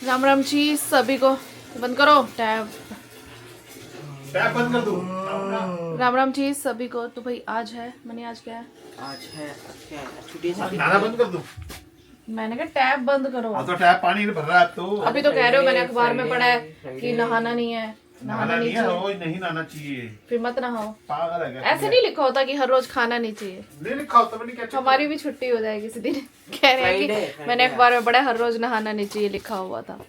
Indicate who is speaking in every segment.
Speaker 1: राम राम जी सभी को। बंद करो टैब।
Speaker 2: टैप बंद कर दो।
Speaker 1: राम राम जी सभी को। तो भाई आज है आज क्या है?
Speaker 3: आज है क्या है? छुट्टी से
Speaker 2: नाना बंद कर दो।
Speaker 1: मैंने कहा टैब बंद करो।
Speaker 2: अब तो टैप पानी भर रहा है तो
Speaker 1: अभी तो कह रहे हो, मैंने अखबार में पढ़ा है कि नहाना नहीं है,
Speaker 2: नहाना नहीं है, रोज नहीं नहाना चाहिए।
Speaker 1: फिर मत नहाओ।
Speaker 2: पागल है क्या?
Speaker 1: ऐसे नहीं लिखा होता कि हर रोज खाना नहीं चाहिए।
Speaker 2: नहीं लिखा होता, मैंने क्या
Speaker 1: हमारी भी छुट्टी हो जाएगी किसी दिन। कह रहे हैं कि मैंने अखबार में पढ़ा है हर रोज नहाना नहीं चाहिए लिखा हुआ था।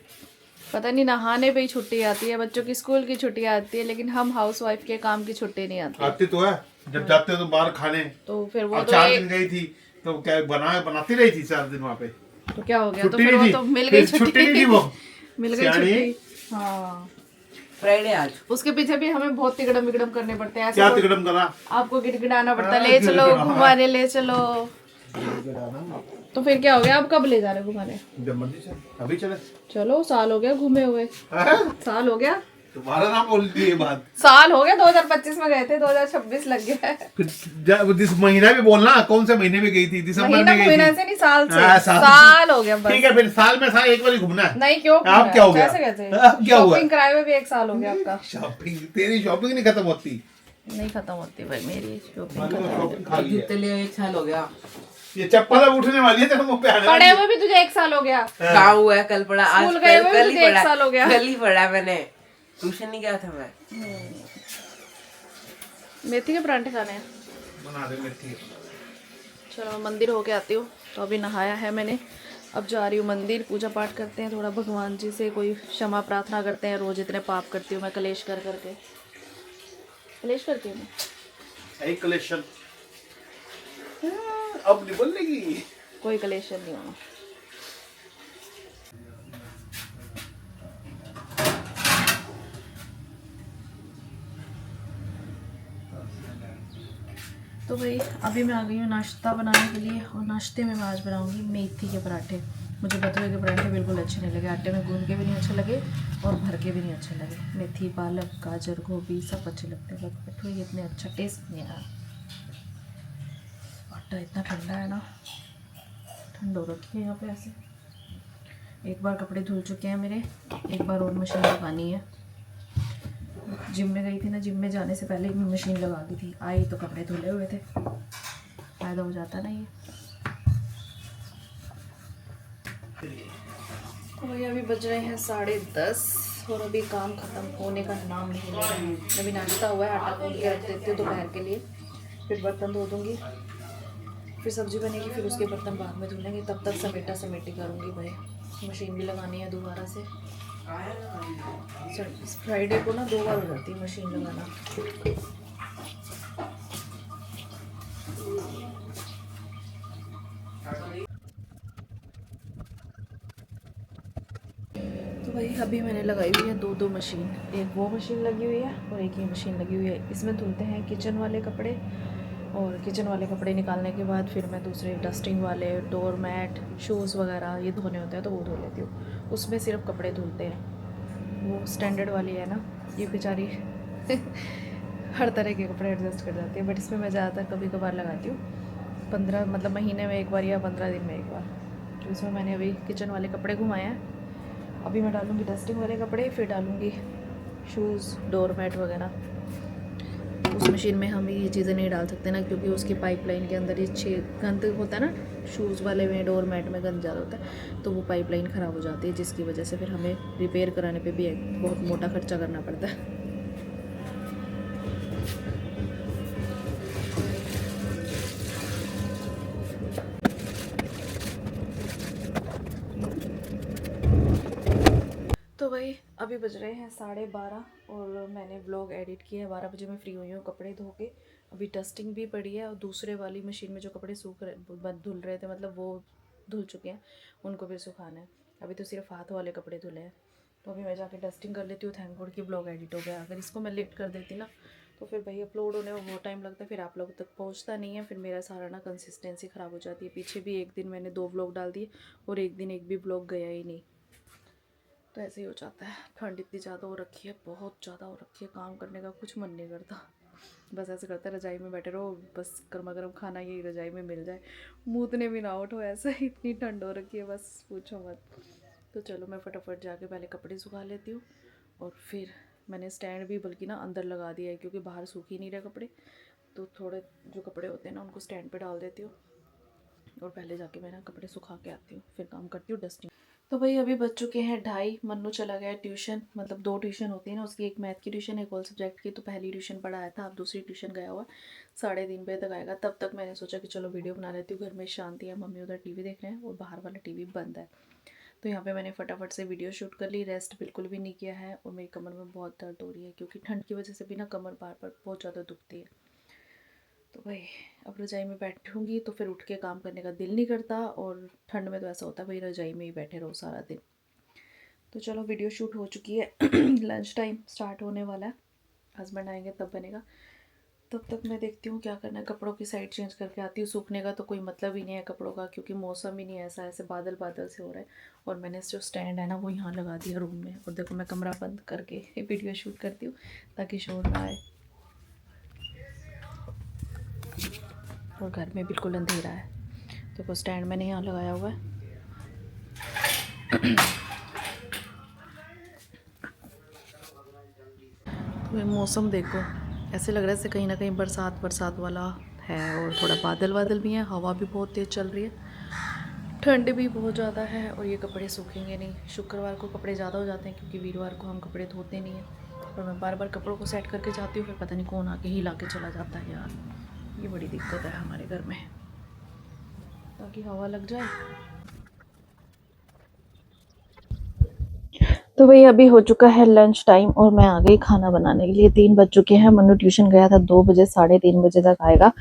Speaker 1: पता नहीं नहाने पे ही छुट्टी आती है, बच्चों की स्कूल की छुट्टी आती है, लेकिन हम हाउसवाइफ के काम की छुट्टी नहीं आती।
Speaker 2: आती तो है, जब जाते हो तो बाहर खाने।
Speaker 1: तो फिर वो
Speaker 2: अब
Speaker 1: तो
Speaker 2: 4 दिन गई थी तो क्या बनाती रही थी 4 दिन वहाँ पे।
Speaker 1: तो क्या हो गया? तो
Speaker 2: छुट्टी
Speaker 1: फिर
Speaker 2: नहीं
Speaker 1: वो
Speaker 2: थी,
Speaker 1: तो मिल
Speaker 2: फिर
Speaker 1: गई
Speaker 2: छुट्टी नहीं थी वो।
Speaker 1: मिल गई
Speaker 2: सियानी।
Speaker 1: छुट्टी। हाँ,
Speaker 3: फ्राइडे आज।
Speaker 1: उसके पीछे भी हमें बहुत तिकड़म विकड़म करने पड़ते हैं।
Speaker 2: क्या
Speaker 1: ऐसे
Speaker 2: तिकड़म करा?
Speaker 1: आपको गिड़गिड़ाना पड़ता है,
Speaker 2: हाँ,
Speaker 1: ले चलो
Speaker 2: गिड़गिड़ाना।
Speaker 1: घुमाने ले चलो। तो फिर क्या हो गया? आप कब ले जा रहे हो घुमाने?
Speaker 2: जब मर्जी चल, अभी चले।
Speaker 1: चलो, साल हो गया घूमे हुए।
Speaker 2: हैं?
Speaker 1: साल हो गया,
Speaker 2: तुम्हारा नाम बोलती है ये बात।
Speaker 1: साल हो गया। 2025 में गए थे, 2026 लग गया है।
Speaker 2: फिर इस महीना भी बोलना, कौन से महीने में गई थी? दिसंबर
Speaker 1: महीना
Speaker 2: में गई
Speaker 1: महीना
Speaker 2: थी।
Speaker 1: से नहीं, साल से।
Speaker 2: हाँ,
Speaker 1: साल हो गया बस।
Speaker 2: ठीक है, फिर साल में एक बार ही घूमना है।
Speaker 1: नहीं, क्यों
Speaker 2: अब क्या हो गया?
Speaker 1: कैसे कैसे?
Speaker 2: अब क्या हुआ?
Speaker 1: शॉपिंग कराए हुए भी 1 साल हो गया आपका।
Speaker 2: शॉपिंग, तेरी शॉपिंग नहीं खत्म होती।
Speaker 1: नहीं खत्म होती भाई मेरी शॉपिंग।
Speaker 2: मैंने तो शॉपिंग खा ली है।
Speaker 3: जूते लिए 1 साल हो गया।
Speaker 2: ये चप्पल अब उठने वाली है, तेरे मुंह पे आने वाली
Speaker 1: पढ़े
Speaker 2: है।
Speaker 1: हुए भी तुझे 1 साल हो गया।
Speaker 3: कहाँ हुआ है? कल पढ़ा, आज
Speaker 1: स्कूल गए हुए
Speaker 3: कल
Speaker 1: भी
Speaker 3: ही
Speaker 1: 1
Speaker 3: पढ़ा।
Speaker 1: साल हो गया।
Speaker 3: कल ही पढ़ा मैंने, ट्यूशन नहीं गया था मैं।
Speaker 1: मेथी के परांठे खाने हैं।
Speaker 2: बना दे मेथी।
Speaker 1: चलो मैं मंदिर होके आती हूँ। तो अभी नहाया है मैंने, अब जा रही हूँ मंदिर। पूजा पाठ करते हैं, थोड़ा भगवान जी से कोई क्षमा प्रार्थना करते हैं। रोज इतने पाप करती हूँ मैं, कलेश कर करके। कलेश करती हूँ मैं।
Speaker 2: एक कलेक्शन अब नहीं बोलेगी।
Speaker 1: कोई कलेश नहीं होना। तो भाई अभी मैं आ गई हूँ नाश्ता बनाने के लिए, और नाश्ते में मैं आज बनाऊंगी मेथी के पराठे। मुझे बथुए के पराठे बिल्कुल अच्छे नहीं लगे, आटे में गूंद के भी नहीं अच्छे लगे और भर के भी नहीं अच्छे लगे। मेथी, पालक, गाजर, गोभी सब अच्छे लगते हैं, बट बथुए के इतने अच्छा टेस्ट नहीं आया। आटा इतना ठंडा है ना, ठंड हो रखी है यहाँ पे ऐसे। एक बार कपड़े धुल चुके हैं मेरे, एक बार और मशीन लगानी है। जिम में गई थी ना, जिम में जाने से पहले ही मैं मशीन लगा दी थी। आई तो कपड़े धुले हुए थे, फायदा हो जाता ना ये। तो भैया अभी बज रहे हैं 10:30 और अभी काम ख़त्म होने का नाम नहीं ले रहा है। अभी नाश्ता हुआ है, आटा गूंद के रख देती हूँ दोपहर के लिए, फिर बर्तन धो दूँगी, फिर सब्जी बनेगी, फिर उसके बर्तन बाद में धुलेंगे। तब तक समेटा समेटी करूँगी भाई। मशीन भी लगानी है दोबारा से। फ्राइडे को ना 2 बार हो जाती है मशीन लगाना। तो भाई अभी मैंने लगाई हुई है 2 मशीन। एक वो मशीन लगी हुई है और एक ये मशीन लगी हुई है। इसमें धुलते हैं किचन वाले कपड़े, और किचन वाले कपड़े निकालने के बाद फिर मैं दूसरे डस्टिंग वाले, डोर मैट, शूज़ वगैरह ये धोने होते हैं तो वो धो लेती हूँ। उसमें सिर्फ कपड़े धुलते हैं। वो स्टैंडर्ड वाली है ना, ये बेचारी हर तरह के कपड़े एडजस्ट कर जाती है, बट इसमें मैं ज़्यादातर कभी कभार लगाती हूँ। 15 मतलब महीने में एक बार या 15 दिन में एक बार। तो इसमें मैंने अभी किचन वाले कपड़े घुमाए हैं। अभी मैं डालूँगी डस्टिंग वाले कपड़े, फिर डालूँगी शूज़, डोर मैट वगैरह। उस मशीन में हम ये चीज़ें नहीं डाल सकते ना, क्योंकि उसकी पाइपलाइन के अंदर ये गंद होता है ना। शूज़ वाले में, डोर मैट में गंद ज़्यादा होता है, तो वो पाइपलाइन ख़राब हो जाती है, जिसकी वजह से फिर हमें रिपेयर कराने पे भी एक बहुत मोटा खर्चा करना पड़ता है। तो भाई अभी बज रहे हैं 12:30 और मैंने ब्लॉग एडिट किया है। 12 बजे मैं फ्री हुई हूँ कपड़े धो के। अभी डस्टिंग भी पड़ी है, और दूसरे वाली मशीन में जो कपड़े सूख रहे धुल रहे थे, मतलब वो धुल चुके हैं, उनको भी सुखाना है। अभी तो सिर्फ हाथ वाले कपड़े धुले हैं। तो अभी मैं जाके डस्टिंग कर लेती हूँ। थैंक गॉड कि ब्लॉग एडिट हो गया। अगर इसको मैं लेट कर देती ना, तो फिर भाई अपलोड होने में बहुत टाइम लगता है, फिर आप लोगों तक पहुँचता नहीं है, फिर मेरा सारा ना कंसिस्टेंसी ख़राब हो जाती है। पीछे भी एक दिन मैंने 2 ब्लॉग डाल दिए और एक दिन एक भी ब्लॉग गया ही नहीं। तो ऐसे ही हो जाता है। ठंड इतनी ज़्यादा हो रखी है, बहुत ज़्यादा हो रखी है, काम करने का कुछ मन नहीं करता। बस ऐसे करता है रजाई में बैठे रहो, बस गर्मा गर्म खाना यही रजाई में मिल जाए, मूतने भी ना उठो। ऐसा ही इतनी ठंड हो रखी है, बस पूछो मत। तो चलो मैं फटाफट जाके पहले कपड़े सुखा लेती हूँ और फिर मैंने स्टैंड भी बल्कि ना अंदर लगा दिया है क्योंकि बाहर सूख ही नहीं रहे कपड़े। तो थोड़े जो कपड़े होते हैं ना उनको स्टैंड पे डाल देती हूँ और पहले जाके मैं ना कपड़े सुखा के आती हूँ, फिर काम करती हूँ डस्टिंग। तो भाई अभी बज चुके हैं 2:30। मन्नू चला गया ट्यूशन, मतलब 2 ट्यूशन होती है ना उसकी, एक मैथ की ट्यूशन एक ऑल सब्जेक्ट की। तो पहली ट्यूशन पढ़ाया था, अब दूसरी ट्यूशन गया हुआ, 3:30 बजे तक आएगा। तब तक मैंने सोचा कि चलो वीडियो बना लेती हूँ। घर में शांति है, मम्मी उधर टीवी देख रहे हैं और बाहर वाला टीवी बंद है। तो यहाँ पे मैंने फटाफट से वीडियो शूट कर ली, रेस्ट बिल्कुल भी नहीं किया है। और मेरी कमर में बहुत दर्द हो रही है क्योंकि ठंड की वजह से भी ना कमर बार बार बहुत ज़्यादा दुखती है। तो भाई अब रज़ाई में बैठूँगी तो फिर उठ के काम करने का दिल नहीं करता, और ठंड में तो ऐसा होता है भाई रज़ाई में ही बैठे रहो सारा दिन। तो चलो वीडियो शूट हो चुकी है, लंच टाइम स्टार्ट होने वाला है, हस्बैंड आएंगे तब बनेगा। तब तक मैं देखती हूँ क्या करना है। कपड़ों की साइड चेंज करके आती हूँ। सूखने का तो कोई मतलब ही नहीं है कपड़ों का क्योंकि मौसम ही नहीं ऐसा, ऐसे बादल बादल से हो रहा है। और मैंने जो स्टैंड है ना वो यहाँ लगा दिया रूम में। और देखो मैं कमरा बंद करके वीडियो शूट करती हूँ ताकि शोर ना आए। और घर में बिल्कुल अंधेरा है। देखो स्टैंड मैंने यहाँ लगाया हुआ है। तो ये मौसम देखो, ऐसे लग रहा है जैसे कहीं ना कहीं बरसात बरसात वाला है, और थोड़ा बादल बादल भी है, हवा भी बहुत तेज़ चल रही है, ठंड भी बहुत ज़्यादा है। और ये कपड़े सूखेंगे नहीं। शुक्रवार को कपड़े ज़्यादा हो जाते हैं क्योंकि वीरवार को हम कपड़े धोते नहीं हैं। और मैं बार बार कपड़ों को सेट करके जाती हूँ, फिर पता नहीं कौन आके हिला के चला जाता है यार। ये बड़ी दिक्कत है हमारे घर में, ताकि हवा लग जाए। तो भाई अभी हो चुका है लंच टाइम और मैं आ गई खाना बनाने के लिए। 3 बज चुके हैं। मन्नू ट्यूशन गया था 2 बजे, 3:30 बजे तक आएगा,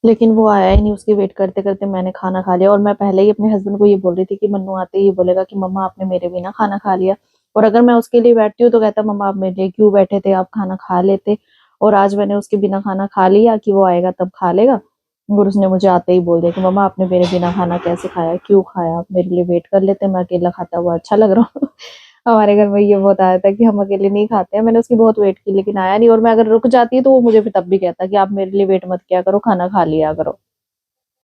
Speaker 1: लेकिन वो आया ही नहीं। उसकी वेट करते करते मैंने खाना खा लिया। और मैं पहले ही अपने हस्बैंड को ये बोल रही थी कि मन्नू आते ही बोलेगा कि मम्मा आपने मेरे बिना खाना खा लिया। और अगर मैं उसके लिए बैठती हूँ तो कहता मम्मा आप मेरे लिए क्यों बैठे थे, आप खाना खा लेते। और आज मैंने उसके बिना खाना खा लिया कि वो आएगा तब खा लेगा। और उसने मुझे आते ही बोल दिया कि मम्मा आपने मेरे बिना खाना कैसे खाया, क्यों खाया, आप मेरे लिए वेट कर लेते, मैं अकेला खाता हुआ अच्छा लग रहा हूँ। हमारे घर में ये बहुत आया था कि हम अकेले नहीं खाते हैं। मैंने उसकी बहुत वेट की लेकिन आया नहीं। और मैं अगर रुक जाती तो वो मुझे फिर तब भी कहता कि आप मेरे लिए वेट मत किया करो, खाना खा लिया करो।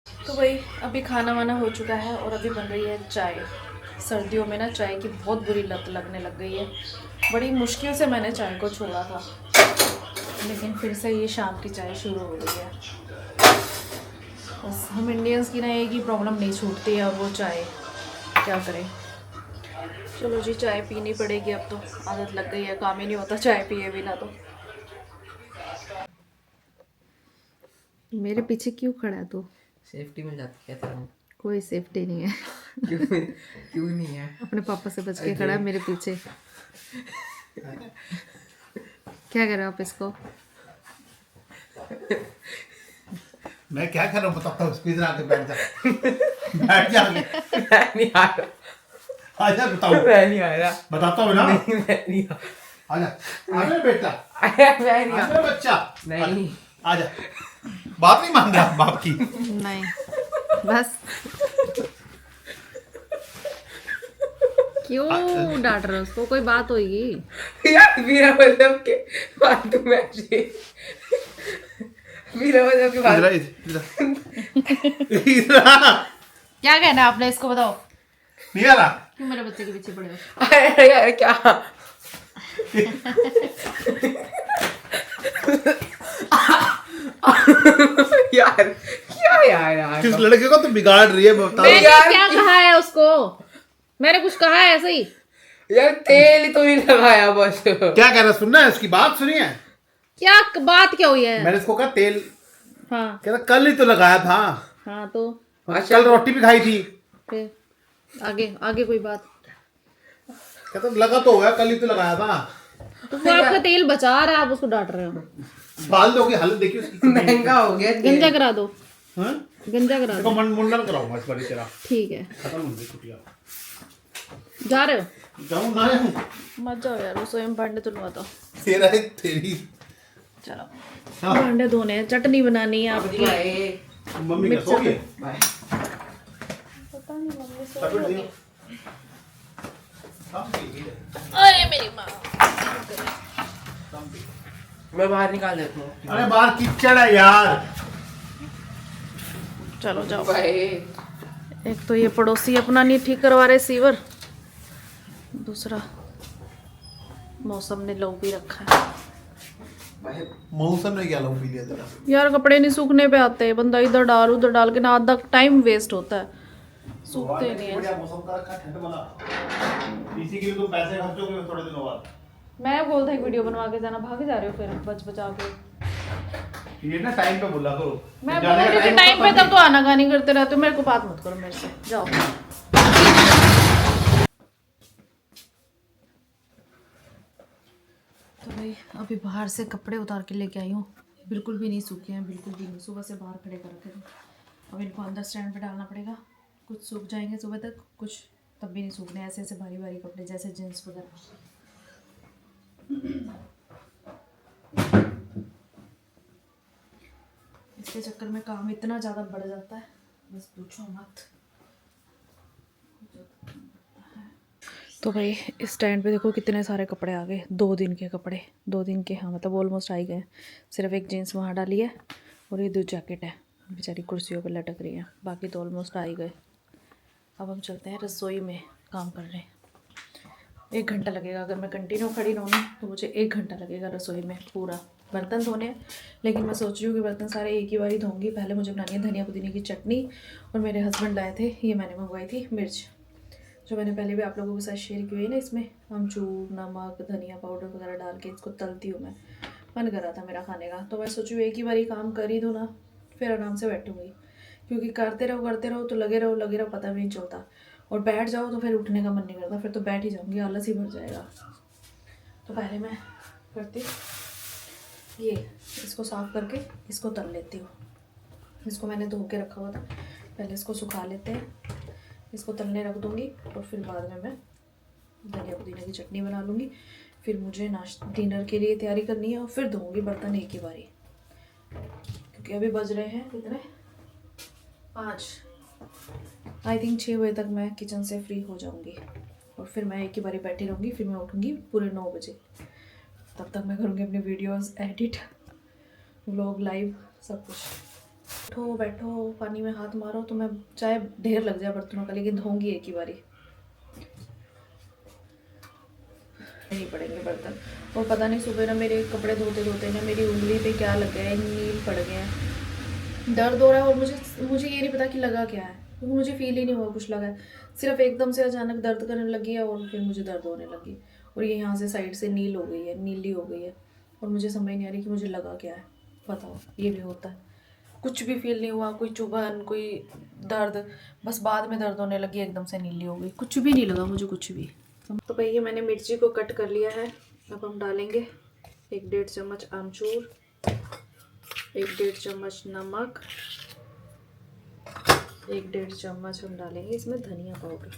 Speaker 1: तो भाई अभी खाना वाना हो चुका है और अभी बन रही है चाय। सर्दियों में ना चाय की बहुत बुरी लत लगने लग गई है। बड़ी मुश्किल से मैंने चाय को छोड़ा था, लेकिन फिर से ये शाम की चाय शुरू हो गई है। बस हम इंडियंस की ना एक ही प्रॉब्लम नहीं छूटती है, और वो चाय। क्या करें, चलो जी चाय पीनी पड़ेगी। अब तो आदत लग गई है, काम ही नहीं होता चाय पिए बिना। तो मेरे पीछे क्यों खड़ा है तू?
Speaker 3: सेफ्टी में जाती है तेरा।
Speaker 1: कोई सेफ्टी नहीं है।
Speaker 3: क्यों नहीं है?
Speaker 1: अपने पापा से बच के खड़ा है मेरे पीछे। क्या कर रहे हो आप इसको?
Speaker 2: मैं क्या कर रहा हूँ बताता हूँ। इसको इधर आके बैठ जा, बैठ जा आगे।
Speaker 3: मैं नहीं आ रहा।
Speaker 2: आजा बताओ।
Speaker 3: मैं नहीं आ रहा।
Speaker 2: बताता हूँ ना।
Speaker 3: नहीं, मैं नहीं
Speaker 2: आजा आजा बेटा,
Speaker 3: मैं नहीं आ
Speaker 2: आजा बच्चा,
Speaker 3: नहीं।
Speaker 2: आजा। बात नहीं मान रहा बाप की।
Speaker 1: नहीं बस। क्यों डांट रहे हो उसको? कोई बात होगी
Speaker 3: यार मेरा मतलब के फालतू में ऐसे मेरा मतलब के फालतू
Speaker 2: इधर
Speaker 1: क्या कहना है आपने, इसको बताओ।
Speaker 2: नहीं आ रहा।
Speaker 1: क्यों मेरे बच्चे के पीछे पड़े हो?
Speaker 3: अरे यार क्या यार क्या यार
Speaker 2: किस लड़के को तो बिगाड़ रही है बताओ।
Speaker 1: मैंने
Speaker 3: यार
Speaker 1: क्या कहा है उसको? मैंने कुछ कहा है ऐसे ही?
Speaker 3: यार तेल ही तो नहीं लगाया बस।
Speaker 2: क्या कह रहा सुनना है, उसकी बात सुनी है?
Speaker 1: क्या बात क्या हुई है?
Speaker 2: मैंने इसको कहा तेल,
Speaker 1: हाँ
Speaker 2: कहता कल ही तो लगाया था।
Speaker 1: हाँ तो
Speaker 2: कल रोटी भी खाई थी।
Speaker 1: फिर आगे आगे कोई बात?
Speaker 2: कहता लगा तो हुआ, कल ही तो लगाया था।
Speaker 1: तो वो आपका तेल बचा रहा है, आप उसको डांट रहे हो।
Speaker 2: बाल दो की हालत देखिए उसकी।
Speaker 3: महंगा हो गया
Speaker 1: गंजा करा दो,
Speaker 2: हाँ?
Speaker 1: गंजा करा
Speaker 2: देखो
Speaker 1: दो।
Speaker 2: मुंडन कराऊंगा इस बार तेरा।
Speaker 1: ठीक है,
Speaker 2: खत्म हो गई छुट्टियां।
Speaker 1: जा रहे हो?
Speaker 2: जाऊं ना जाऊं?
Speaker 1: मत जाओ यार, वो स्वयं भांडे धुलवा दो।
Speaker 2: तेरा है तेरी।
Speaker 1: चलो
Speaker 2: हाँ।
Speaker 1: भांडे धोने हैं, चटनी बनानी है आपकी।
Speaker 2: मम्मी क्या सो गई?
Speaker 1: पता नहीं मम्मी सो
Speaker 2: तबीयत
Speaker 1: गई।
Speaker 2: नहीं?
Speaker 1: अरे मेरी माँ,
Speaker 3: मैं बाहर निकाल देता हूँ।
Speaker 2: अरे बाहर कीचड़ है यार।
Speaker 1: चलो जाओ।
Speaker 3: भाई
Speaker 1: एक तो ये पड़ोसी अपना नहीं ठीक करवा रहे सीवर, दूसरा मौसम ने लौ भी रखा है।
Speaker 2: मौसम ने क्या लोग पी लिया तेरा?
Speaker 1: यार कपड़े नहीं सूखने पे आते, बंदा इधर डाल उधर डाल के ना आधा टाइम वेस्ट होता है, सूखते नहीं है।
Speaker 2: बढ़िया मौसम का रखा, ठंड वाला। इसी के लिए तुम पैसे खर्चोगे थोड़े दिनों बाद।
Speaker 1: मैं बोलता है वीडियो बनवा के जाना, भाग जा रहे हो फिर बच बचा के।
Speaker 2: ये ना टाइम पे बोला करो।
Speaker 1: मैं बोल रही थी टाइम पे, तब तो आनाकानी करते रहते हो, मेरे को बात मत करो मेरे से, जाओ। तो भाई अभी बाहर से कपड़े उतार के लेके आई हूँ, बिल्कुल भी नहीं सूखे हैं, बिल्कुल भी नहीं। सुबह से बाहर खड़े कर रखे थे, अब इनको अंदर स्टैंड पे डालना पड़ेगा। कुछ सूख जाएंगे सुबह तक, कुछ तब भी नहीं सूखने। ऐसे ऐसे भारी भारी कपड़े जैसे जीन्स वगैरह। इसके चक्कर में काम इतना ज़्यादा बढ़ जाता है, बस पूछो मत। तो भाई इस स्टैंड पे देखो कितने सारे कपड़े आ गए, 2 दिन के कपड़े, 2 दिन के, हाँ मतलब ऑलमोस्ट आ ही गए। सिर्फ एक जीन्स वहाँ डाली है और ये 2 जैकेट है, बेचारी कुर्सियों पे लटक रही है, बाकी तो ऑलमोस्ट आ ही गए। अब हम चलते हैं रसोई में काम करने। 1 घंटा लगेगा, अगर मैं कंटिन्यू खड़ी रहूँ तो मुझे 1 घंटा लगेगा रसोई में पूरा। बर्तन धोने हैं, लेकिन मैं सोच रही हूँ कि बर्तन सारे एक ही बारी धोऊंगी। पहले मुझे बनानी है धनिया पुदीने की चटनी, और मेरे हस्बैंड लाए थे, ये मैंने मंगवाई थी मिर्च, जो मैंने पहले भी आप लोगों के साथ शेयर की हुई है ना। इसमें अमचूर, नमक, धनिया पाउडर वगैरह डाल के इसको तलती हूँ मैं। मन कर रहा था मेरा खाने का, तो मैं सोचूँ एक ही बारी काम कर ही दूँ ना, फिर आराम से बैठूँगी। क्योंकि करते रहो तो लगे रहो, पता भी नहीं चलता। और बैठ जाओ तो फिर उठने का मन नहीं करता, फिर तो बैठ ही जाऊँगी, आलस ही भर जाएगा। तो पहले मैं करती हूँ ये, इसको साफ़ करके इसको तल लेती हूँ। इसको मैंने धो के रखा हुआ था, पहले इसको सुखा लेते हैं, इसको तलने रख दूँगी, और फिर बाद में मैं धनिया पुदीने की चटनी बना लूँगी। फिर मुझे डिनर के लिए तैयारी करनी है, और फिर धोऊँगी बर्तन एक ही बारी। क्योंकि अभी बज रहे हैं कितने, 5, आई थिंक 6 बजे तक मैं किचन से फ्री हो जाऊँगी, और फिर मैं एक ही बारी बैठी रहूँगी। फिर मैं उठूँगी पूरे 9 बजे, तब तक मैं करूँगी अपनी वीडियोस एडिट, व्लॉग लाइव, सब कुछ। बैठो पानी में हाथ मारो, तो मैं चाहे ढेर लग जाए बर्तनों का, लेकिन धोऊंगी एक ही बारी, नहीं पड़ेंगे बर्तन। और पता नहीं सुबह ना मेरे कपड़े धोते ना मेरी उंगली पे क्या लग गया है, नील पड़ गए हैं, दर्द हो रहा है। और मुझे ये नहीं पता कि लगा क्या है, क्योंकि मुझे फील ही नहीं हुआ कुछ लगा है। सिर्फ एकदम से अचानक दर्द करने लगी है, और फिर मुझे दर्द होने लगी, और ये यहाँ से साइड से नील हो गई है, नीली हो गई है, और मुझे समझ नहीं आ रही कि मुझे लगा क्या है। बताओ, ये भी होता है। कुछ भी फील नहीं हुआ, कोई चुभन, कोई दर्द, बस बाद में दर्द होने लगी, एकदम से नीली हो गई, कुछ भी नहीं लगा मुझे, कुछ भी। तो भाई ये मैंने मिर्ची को कट कर लिया है। अब हम डालेंगे 1-1.5 चम्मच आमचूर, 1-1.5 चम्मच नमक, 1-1.5 चम्मच हम डालेंगे इसमें धनिया पाउडर।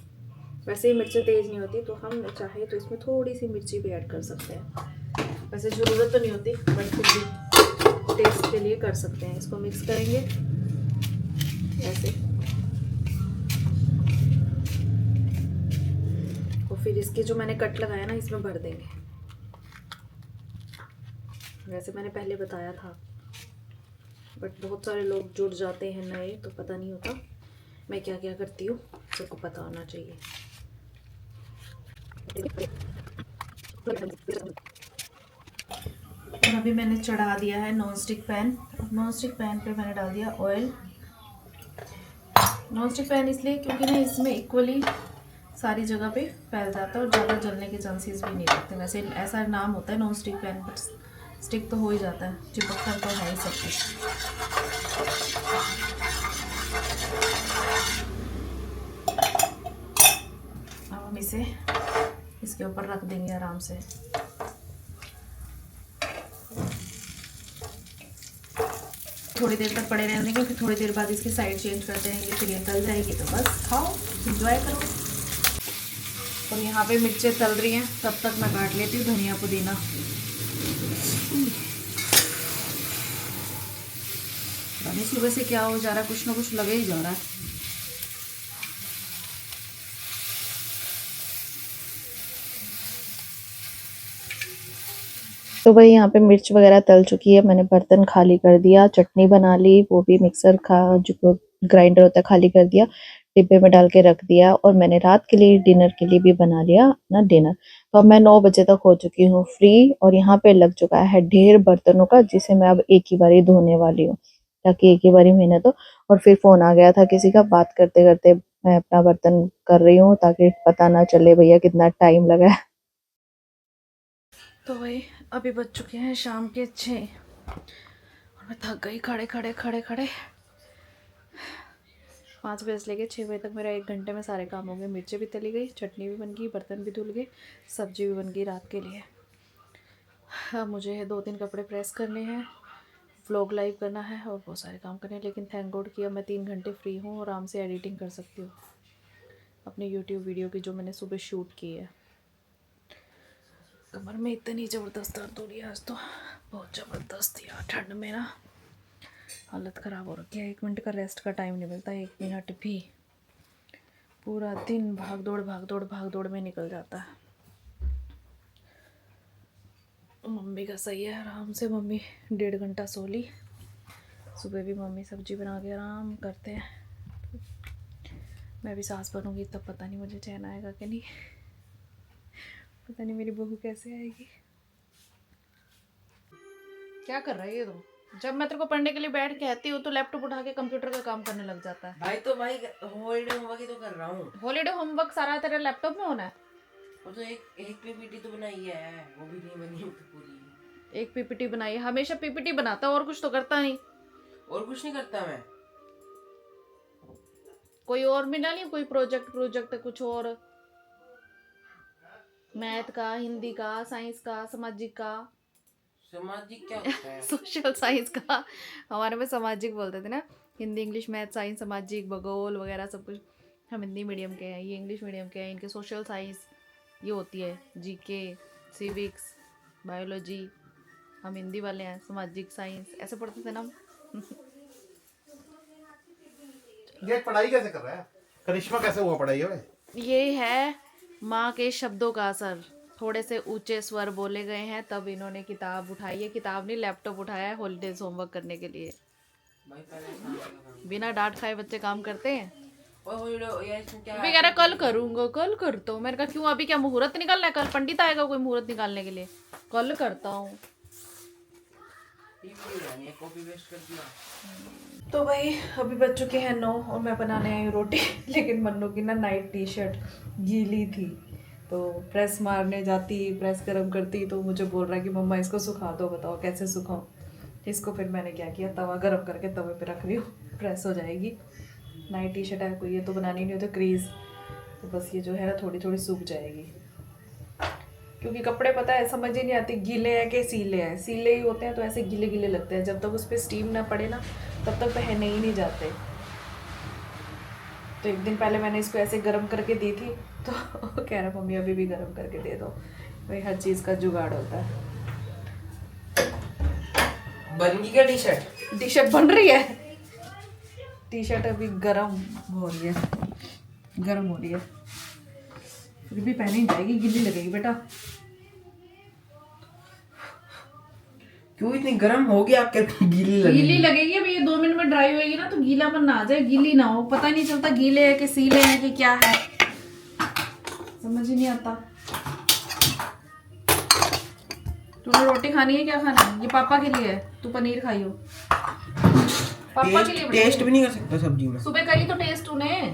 Speaker 1: वैसे ही मिर्ची तेज़ नहीं होती, तो हम चाहे तो इसमें थोड़ी सी मिर्ची भी ऐड कर सकते हैं। वैसे ज़रूरत तो नहीं होती, बट फिर भी टेस्ट के लिए कर सकते हैं। इसको मिक्स करेंगे ऐसे, और फिर इसके जो मैंने कट लगाया ना, इसमें भर देंगे। वैसे मैंने पहले बताया था, बट बहुत सारे लोग जुड़ जाते हैं नए, तो पता नहीं होता मैं क्या क्या करती हूँ, सबको पता होना चाहिए। और अभी मैंने चढ़ा दिया है non stick pan. Non stick pan पे मैंने डाल दिया ऑयल। नॉन स्टिक पैन इसलिए क्योंकि ना इसमें इक्वली सारी जगह पे फैल जाता है, और ज़्यादा जलने के चांसेस भी नहीं रहते। वैसे ऐसा नाम होता है non stick pan, but stick तो हो ही जाता है, चिपक कर तो है ही सब कुछ। अब हम इसे इसके ऊपर रख देंगे आराम से। थोड़ी देर तक पड़े रहने के, फिर थोड़ी देर बाद इसकी साइड चेंज करते रहेंगे, फिर ये तल जाएगी, तो बस खाओ, एंजॉय करो। और यहाँ पे मिर्चें तल रही हैं, तब तक मैं काट लेती हूँ धनिया पुदीना। सुबह से क्या हो जा रहा है, कुछ ना कुछ लगे ही जा रहा है।
Speaker 4: तो भाई यहाँ पे मिर्च वगैरह तल चुकी है, मैंने बर्तन खाली कर दिया, चटनी बना ली, वो भी मिक्सर जो ग्राइंडर होता है खाली कर दिया, डिब्बे में डाल के रख दिया और मैंने रात के लिए डिनर के लिए भी बना लिया अपना डिनर। तो अब मैं 9 बजे तक हो चुकी हूँ फ्री और यहाँ पे लग चुका है ढेर बर्तनों का, जिसे मैं अब एक ही बारी धोने वाली हूँ ताकि एक ही बारी मेहनत हो। और फिर फोन आ गया था किसी का, बात करते करते मैं अपना बर्तन कर रही हूँ ताकि पता ना चले भैया कितना टाइम लगा है।
Speaker 1: तो भाई अभी बज चुके हैं शाम के 6 और मैं थक गई खड़े खड़े खड़े खड़े। 5 बजे से लेके 6 बजे तक मेरा 1 घंटे में सारे काम हो गए। मिर्ची भी तली गई, चटनी भी बन गई, बर्तन भी धुल गए, सब्जी भी बन गई रात के लिए। अब मुझे 2-3 कपड़े प्रेस करने हैं, व्लॉग लाइव करना है और बहुत सारे काम करने हैं। लेकिन थैंक गॉड कि अब मैं 3 घंटे फ्री हूँ और आराम से एडिटिंग कर सकती हूँ अपनी यूट्यूब वीडियो की जो मैंने सुबह शूट की है। कमर में इतनी ज़बरदस्त दर्द हो रही है आज तो, बहुत ज़बरदस्त यार। ठंड में ना हालत ख़राब हो रखी है। 1 मिनट का रेस्ट का टाइम नहीं मिलता, 1 मिनट भी। पूरा दिन भाग दौड़ में निकल जाता है। मम्मी का सही है, आराम से मम्मी 1.5 घंटा सो ली। सुबह भी मम्मी सब्जी बना के आराम करते हैं। मैं भी सास बनूंगी तब पता नहीं मुझे चैन आएगा कि नहीं, पता नहीं मेरी बहू कैसे आएगी। क्या कर रही है तू? जब मैं तेरे को पढ़ने के लिए बैठ कहती हूँ तो लैपटॉप उठा के कंप्यूटर का काम करने लग जाता है।
Speaker 3: भाई तो भाई हॉलीडे होमवर्क ही तो कर रहा हूँ।
Speaker 1: हॉलीडे होमवर्क सारा तेरे लैपटॉप में होना है।
Speaker 3: वो तो एक पीपीटी तो बनाई है, वो भी नहीं बनी पूरी।
Speaker 1: एक पीपीटी बनाई है, हमेशा पीपीटी बनाता और कुछ तो करता नहीं।
Speaker 3: और कुछ नहीं करता मैं।
Speaker 1: कोई और मिला नहीं, कोई प्रोजेक्ट कुछ और, मैथ का, हिंदी का, साइंस का, सामाजिक का।
Speaker 3: सामाजिक क्या होता है?
Speaker 1: सोशल साइंस का, हमारे में सामाजिक बोलते थे ना। हिंदी, इंग्लिश, मैथ, साइंस, सामाजिक, भूगोल वगैरह सब कुछ। हम हिंदी मीडियम के हैं, ये इंग्लिश मीडियम के हैं। इनके सोशल साइंस ये होती है, जीके, सिविक्स, बायोलॉजी। हम हिंदी वाले हैं, सामाजिक साइंस ऐसे पढ़ते थे ना हम।
Speaker 2: ये पढ़ाई कैसे कर रहा है? करिश्मा कैसे हुआ पढ़ाई है?
Speaker 1: ये है माँ के शब्दों का असर। थोड़े से ऊंचे स्वर बोले गए हैं तब इन्होंने किताब उठाई है। किताब नहीं, लैपटॉप उठाया है हॉलीडेज होमवर्क करने के लिए।
Speaker 3: भाई पहले
Speaker 1: बिना डांट खाए बच्चे काम करते हैं।
Speaker 3: और ये इसमें क्या
Speaker 1: अभी कह रहा कल करूंगा, कल करता हूँ। मैंने कहा क्यों, अभी क्या मुहूर्त निकालना है? कल पंडित आएगा कोई मुहूर्त निकालने के लिए? कल करता हूँ।
Speaker 3: कॉपी पेस्ट कर दिया।
Speaker 1: तो भाई अभी बज चुके हैं 9 और मैं बनाने आई हूँ रोटी। लेकिन मन्नू की ना नाइट टी शर्ट गीली थी, तो प्रेस मारने जाती, प्रेस गर्म करती, तो मुझे बोल रहा है कि मम्मा इसको सुखा दो, बताओ कैसे सुखाऊं इसको। फिर मैंने क्या किया, तवा गर्म करके तवे पे रख रही हूँ, प्रेस हो जाएगी। नाइट टी शर्ट है, कोई ये तो बनानी नहीं होती क्रीज, तो बस ये जो है ना थोड़ी थोड़ी सूख जाएगी। क्योंकि कपड़े पता है समझ ही नहीं आती गीले हैं कि सीले हैं। सीले ही होते हैं तो ऐसे गीले गीले लगते हैं, जब तक उस पर स्टीम ना पड़े ना तब तक पहने ही नहीं जाते। तो एक दिन पहले मैंने इसको ऐसे गर्म करके दी थी, तो कह रहा मम्मी अभी भी गर्म करके दे दो। भाई हर चीज़ का जुगाड़ होता है।
Speaker 3: बन गई क्या टी शर्ट?
Speaker 1: टी शर्ट बन रही है, टी शर्ट अभी गर्म हो रही है, गर्म हो रही है। फिर भी पहनी जाएगी, गीली लगेगी बेटा।
Speaker 3: क्यों इतनी गर्म होगी आपके? गीली लगी।
Speaker 1: गीली लगेगी। अभी ये 2 मिनट में ड्राई होएगी ना तो गीलापन ना आ जाए, गीली ना हो, पता नहीं चलता गीले है कि सीले हैं कि क्या है, समझ ही नहीं आता। तूने रोटी खानी है, क्या खाना है? ये पापा के लिए है, तू पनीर खाइयो। पापा के लिए
Speaker 3: टेस्ट भी नहीं कर सकता सब्जी में।
Speaker 1: सुबह करी तो टेस्ट तूने।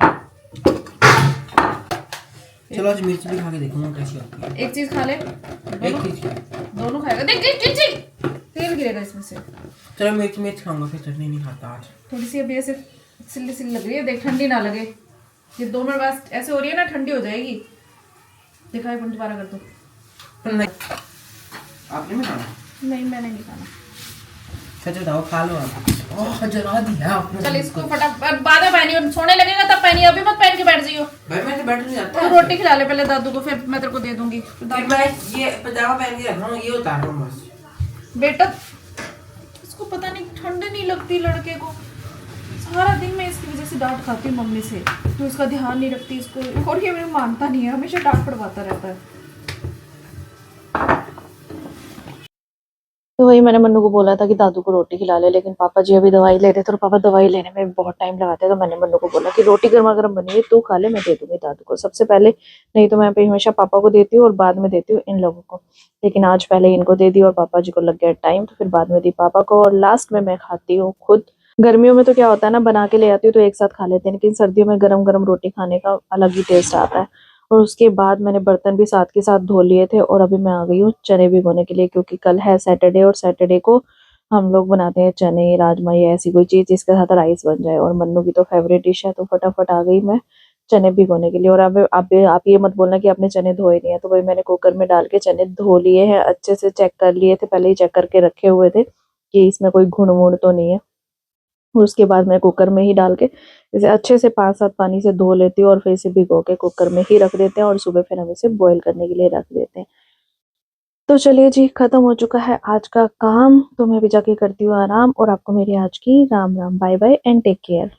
Speaker 3: चलो आज मिर्च भी खा के देखूंगा कैसी होती है।
Speaker 1: एक चीज खा ले,
Speaker 3: एक चीज
Speaker 1: दोनों खाएगा। देख देख देख देख, तेल गिरेगा इसमें से।
Speaker 3: चलो मिर्च खाऊंगा, फिर चटनी नहीं खाता आज।
Speaker 1: थोड़ी सी अभी ऐसे सिल्ली सिल्ली लग रही है, देख ठंडी ना लगे। ये 2 मिनट बाद ऐसे हो रही है ना, ठंडी हो जाएगी। दिखाई पर दोबारा कर दो।
Speaker 3: नहीं आपने नहीं खाना?
Speaker 1: नहीं मैंने नहीं खाना।
Speaker 3: सच बताओ, खा लो आप। ओह जला दिया आपने।
Speaker 1: चल इसको फटाफट बाद में पहनी, और सोने लगेगा तब पहनी, अभी मत पहन के बैठ जाइयो।
Speaker 3: भाई मैं तो बैठ नहीं जाता।
Speaker 1: तो रोटी खिला ले पहले दादू को, फिर मैं तेरे को दे दूंगी।
Speaker 3: फिर मैं ये पजामा पहन के रख रहा हूँ, ये उतार रहा हूँ बस।
Speaker 1: बेटा इसको पता नहीं ठंड नहीं लगती लड़के को, सारा दिन मैं इसकी वजह से डांट खाती हूँ मम्मी से, तो इसका ध्यान नहीं रखती इसको, और ये मेरे मानता नहीं है, हमेशा डांट पड़वाता रहता है।
Speaker 4: तो वही मैंने मन्नू को बोला था कि दादू को रोटी खिला ले, लेकिन पापा जी अभी दवाई ले रहे थे और पापा दवाई लेने में बहुत टाइम लगाते हैं। तो मैंने मन्नू को बोला कि रोटी गर्मा गर्म बनी है, तू खा ले, मैं दे दूंगी दादू को सबसे पहले। नहीं तो मैं हमेशा पापा को देती हूँ और बाद में देती हूँ इन लोगों को, लेकिन आज पहले इनको दे दी और पापा जी को लग गया टाइम तो फिर बाद में दी पापा को, और लास्ट में मैं खाती हूँ खुद। गर्मियों में तो क्या होता है ना, बना के ले आती हूँ तो एक साथ खा लेते हैं, लेकिन सर्दियों में गरम गरम रोटी खाने का अलग ही टेस्ट आता है। और उसके बाद मैंने बर्तन भी साथ के साथ धो लिए थे और अभी मैं आ गई हूँ चने भिगोने के लिए, क्योंकि कल है सैटरडे और सैटरडे को हम लोग बनाते हैं चने राजमा या ऐसी कोई चीज़ जिसके साथ राइस बन जाए, और मन्नू की तो फेवरेट डिश है। तो फटाफट आ गई मैं चने भिगोने के लिए। और अब आप ये मत बोलना कि आपने चने धोए नहीं है, तो भाई मैंने कुकर में डाल के चने धो लिए हैं, अच्छे से चेक कर लिए थे, पहले ही चेक करके रखे हुए थे कि इसमें कोई घुन वुन तो नहीं है। और उसके बाद मैं कुकर में ही डाल के इसे अच्छे से 5-7 पानी से धो लेती हूँ और फिर इसे भिगो के कुकर में ही रख देते हैं, और सुबह फिर हम इसे बॉईल करने के लिए रख देते हैं। तो चलिए जी, खत्म हो चुका है आज का काम, तो मैं भी जाके करती हूँ आराम, और आपको मेरी आज की Ram Ram, bye bye and take care.